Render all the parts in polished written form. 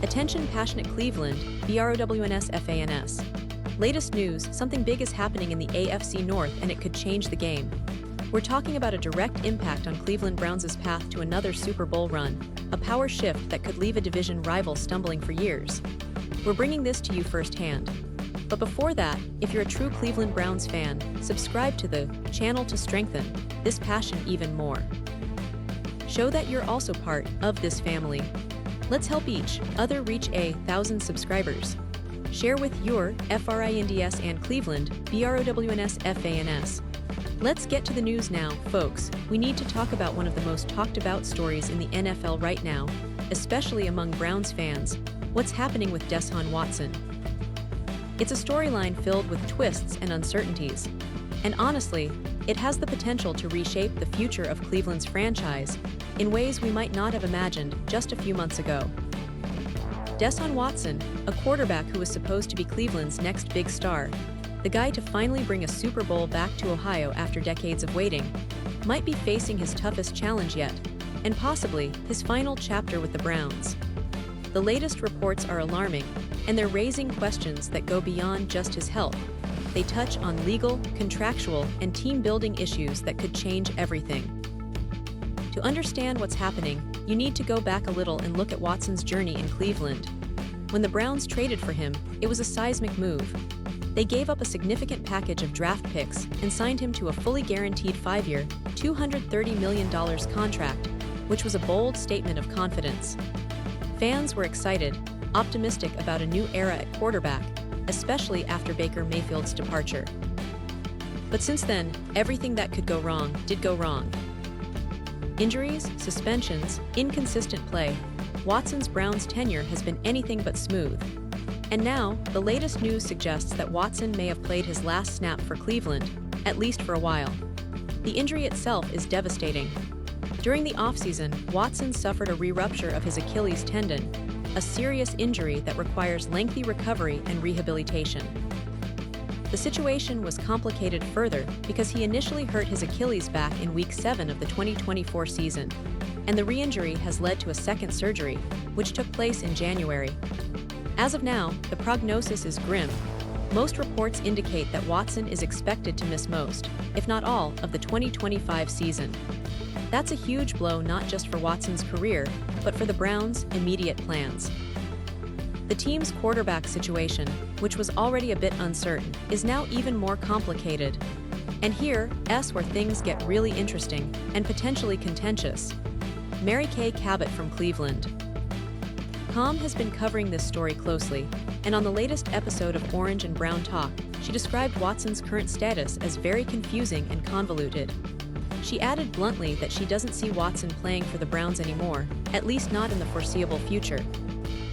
Attention passionate Cleveland, BROWNS. Latest news, something big is happening in the AFC North and it could change the game. We're talking about a direct impact on Cleveland Browns' path to another Super Bowl run, a power shift that could leave a division rival stumbling for years. We're bringing this to you firsthand. But before that, if you're a true Cleveland Browns fan, subscribe to the channel to strengthen this passion even more. Show that you're also part of this family. Let's help each other reach 1,000 subscribers. Share with your FRINDS and Cleveland, BROWNS. Let's get to the news now, folks. We need to talk about one of the most talked about stories in the NFL right now, especially among Browns fans. What's happening with Deshaun Watson? It's a storyline filled with twists and uncertainties. And honestly, it has the potential to reshape the future of Cleveland's franchise in ways we might not have imagined just a few months ago. Deshaun Watson, a quarterback who was supposed to be Cleveland's next big star, the guy to finally bring a Super Bowl back to Ohio after decades of waiting, might be facing his toughest challenge yet, and possibly his final chapter with the Browns. The latest reports are alarming, and they're raising questions that go beyond just his health. They touch on legal, contractual, and team-building issues that could change everything. To understand what's happening, you need to go back a little and look at Watson's journey in Cleveland. When the Browns traded for him, it was a seismic move. They gave up a significant package of draft picks and signed him to a fully guaranteed 5-year, $230 million contract, which was a bold statement of confidence. Fans were excited, optimistic about a new era at quarterback, especially after Baker Mayfield's departure. But since then, everything that could go wrong did go wrong. Injuries, suspensions, inconsistent play. Watson's Browns tenure has been anything but smooth. And now, the latest news suggests that Watson may have played his last snap for Cleveland, at least for a while. The injury itself is devastating. During the offseason, Watson suffered a re-rupture of his Achilles tendon, a serious injury that requires lengthy recovery and rehabilitation. The situation was complicated further because he initially hurt his Achilles back in Week 7 of the 2024 season, and the re-injury has led to a second surgery, which took place in January. As of now, the prognosis is grim. Most reports indicate that Watson is expected to miss most, if not all, of the 2025 season. That's a huge blow not just for Watson's career, but for the Browns' immediate plans. The team's quarterback situation, which was already a bit uncertain, is now even more complicated. And here's where things get really interesting and potentially contentious. Mary Kay Cabot from Cleveland. Com has been covering this story closely, and on the latest episode of Orange and Brown Talk, she described Watson's current status as very confusing and convoluted. She added bluntly that she doesn't see Watson playing for the Browns anymore, at least not in the foreseeable future.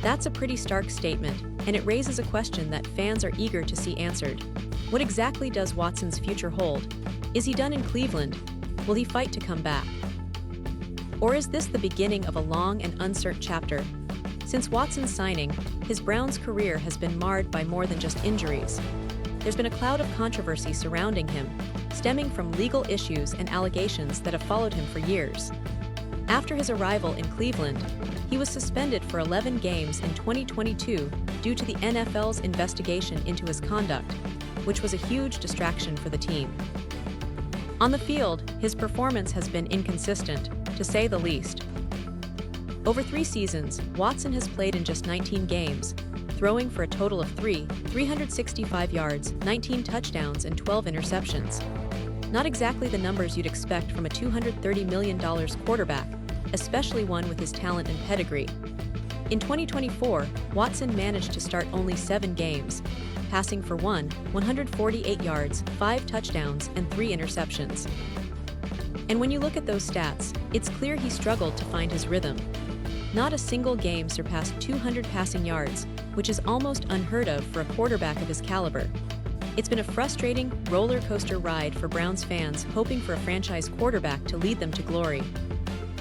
That's a pretty stark statement, and it raises a question that fans are eager to see answered. What exactly does Watson's future hold? Is he done in Cleveland? Will he fight to come back? Or is this the beginning of a long and uncertain chapter? Since Watson's signing, his Browns career has been marred by more than just injuries. There's been a cloud of controversy surrounding him, stemming from legal issues and allegations that have followed him for years. After his arrival in Cleveland, he was suspended for 11 games in 2022 due to the NFL's investigation into his conduct, which was a huge distraction for the team. On the field, his performance has been inconsistent, to say the least. Over 3 seasons, Watson has played in just 19 games, throwing for a total of 365 yards, 19 touchdowns, and 12 interceptions. Not exactly the numbers you'd expect from a $230 million quarterback, especially one with his talent and pedigree. In 2024, Watson managed to start only 7 games, passing for 148 yards, 5 touchdowns, and 3 interceptions. And when you look at those stats, it's clear he struggled to find his rhythm. Not a single game surpassed 200 passing yards, which is almost unheard of for a quarterback of his caliber. It's been a frustrating, roller coaster ride for Browns fans hoping for a franchise quarterback to lead them to glory.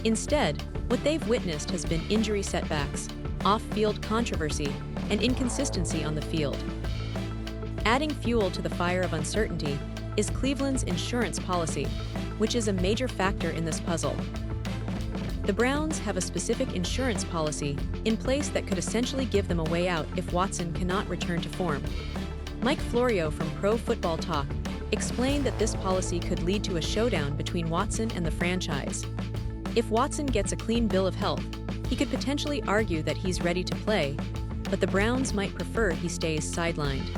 Instead, what they've witnessed has been injury setbacks, off-field controversy, and inconsistency on the field. Adding fuel to the fire of uncertainty is Cleveland's insurance policy, which is a major factor in this puzzle. The Browns have a specific insurance policy in place that could essentially give them a way out if Watson cannot return to form. Mike Florio from Pro Football Talk explained that this policy could lead to a showdown between Watson and the franchise. If Watson gets a clean bill of health, he could potentially argue that he's ready to play, but the Browns might prefer he stays sidelined.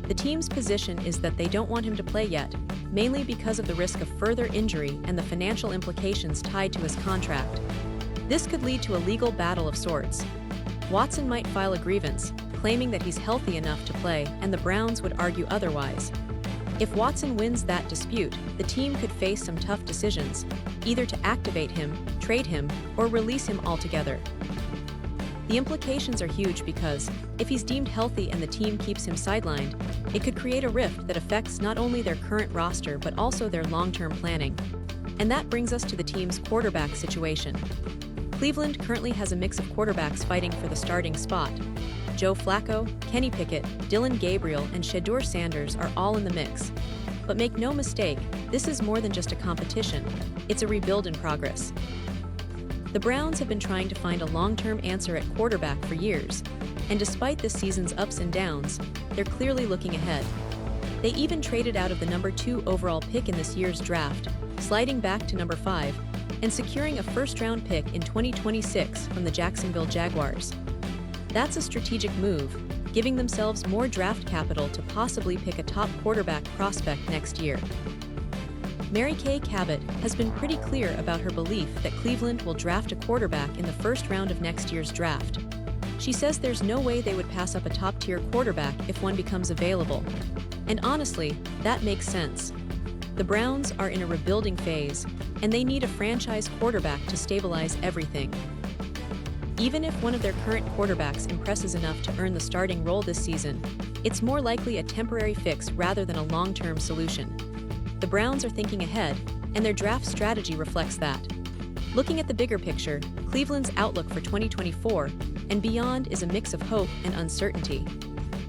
The team's position is that they don't want him to play yet, mainly because of the risk of further injury and the financial implications tied to his contract. This could lead to a legal battle of sorts. Watson might file a grievance, claiming that he's healthy enough to play, and the Browns would argue otherwise. If Watson wins that dispute, the team could face some tough decisions, either to activate him, trade him, or release him altogether. The implications are huge because, if he's deemed healthy and the team keeps him sidelined, it could create a rift that affects not only their current roster but also their long-term planning. And that brings us to the team's quarterback situation. Cleveland currently has a mix of quarterbacks fighting for the starting spot. Joe Flacco, Kenny Pickett, Dylan Gabriel, and Shedeur Sanders are all in the mix. But make no mistake, this is more than just a competition. It's a rebuild in progress. The Browns have been trying to find a long-term answer at quarterback for years, and despite this season's ups and downs, they're clearly looking ahead. They even traded out of the number 2 overall pick in this year's draft, sliding back to number 5, and securing a first-round pick in 2026 from the Jacksonville Jaguars. That's a strategic move, giving themselves more draft capital to possibly pick a top quarterback prospect next year. Mary Kay Cabot has been pretty clear about her belief that Cleveland will draft a quarterback in the first round of next year's draft. She says there's no way they would pass up a top-tier quarterback if one becomes available. And honestly, that makes sense. The Browns are in a rebuilding phase, and they need a franchise quarterback to stabilize everything. Even if one of their current quarterbacks impresses enough to earn the starting role this season, it's more likely a temporary fix rather than a long-term solution. The Browns are thinking ahead, and their draft strategy reflects that. Looking at the bigger picture, Cleveland's outlook for 2024 and beyond is a mix of hope and uncertainty.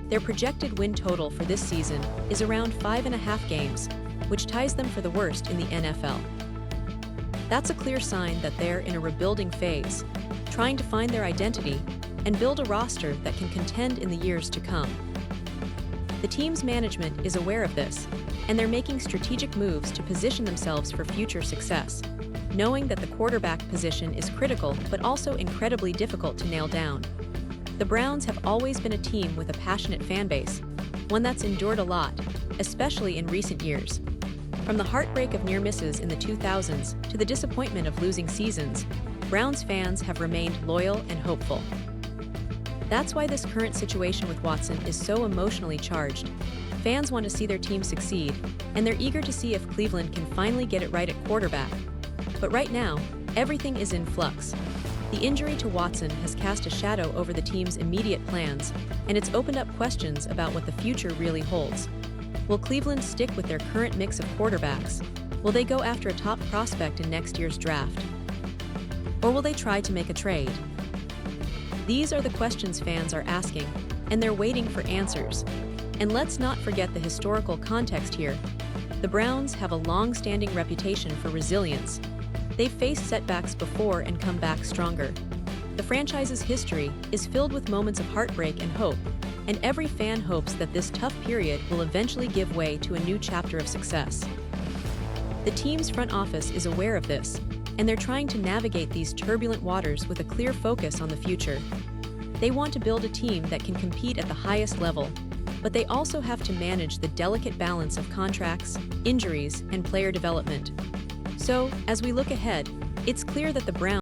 Their projected win total for this season is around 5.5 games, which ties them for the worst in the NFL. That's a clear sign that they're in a rebuilding phase, trying to find their identity and build a roster that can contend in the years to come. The team's management is aware of this, and they're making strategic moves to position themselves for future success, knowing that the quarterback position is critical but also incredibly difficult to nail down. The Browns have always been a team with a passionate fan base, one that's endured a lot, especially in recent years. From the heartbreak of near misses in the 2000s to the disappointment of losing seasons, Browns fans have remained loyal and hopeful. That's why this current situation with Watson is so emotionally charged. Fans want to see their team succeed, and they're eager to see if Cleveland can finally get it right at quarterback. But right now, everything is in flux. The injury to Watson has cast a shadow over the team's immediate plans, and it's opened up questions about what the future really holds. Will Cleveland stick with their current mix of quarterbacks? Will they go after a top prospect in next year's draft? Or will they try to make a trade? These are the questions fans are asking, and they're waiting for answers. And let's not forget the historical context here. The Browns have a long-standing reputation for resilience. They've faced setbacks before and come back stronger. The franchise's history is filled with moments of heartbreak and hope, and every fan hopes that this tough period will eventually give way to a new chapter of success. The team's front office is aware of this, and they're trying to navigate these turbulent waters with a clear focus on the future. They want to build a team that can compete at the highest level, but they also have to manage the delicate balance of contracts, injuries, and player development. So, as we look ahead, it's clear that the Browns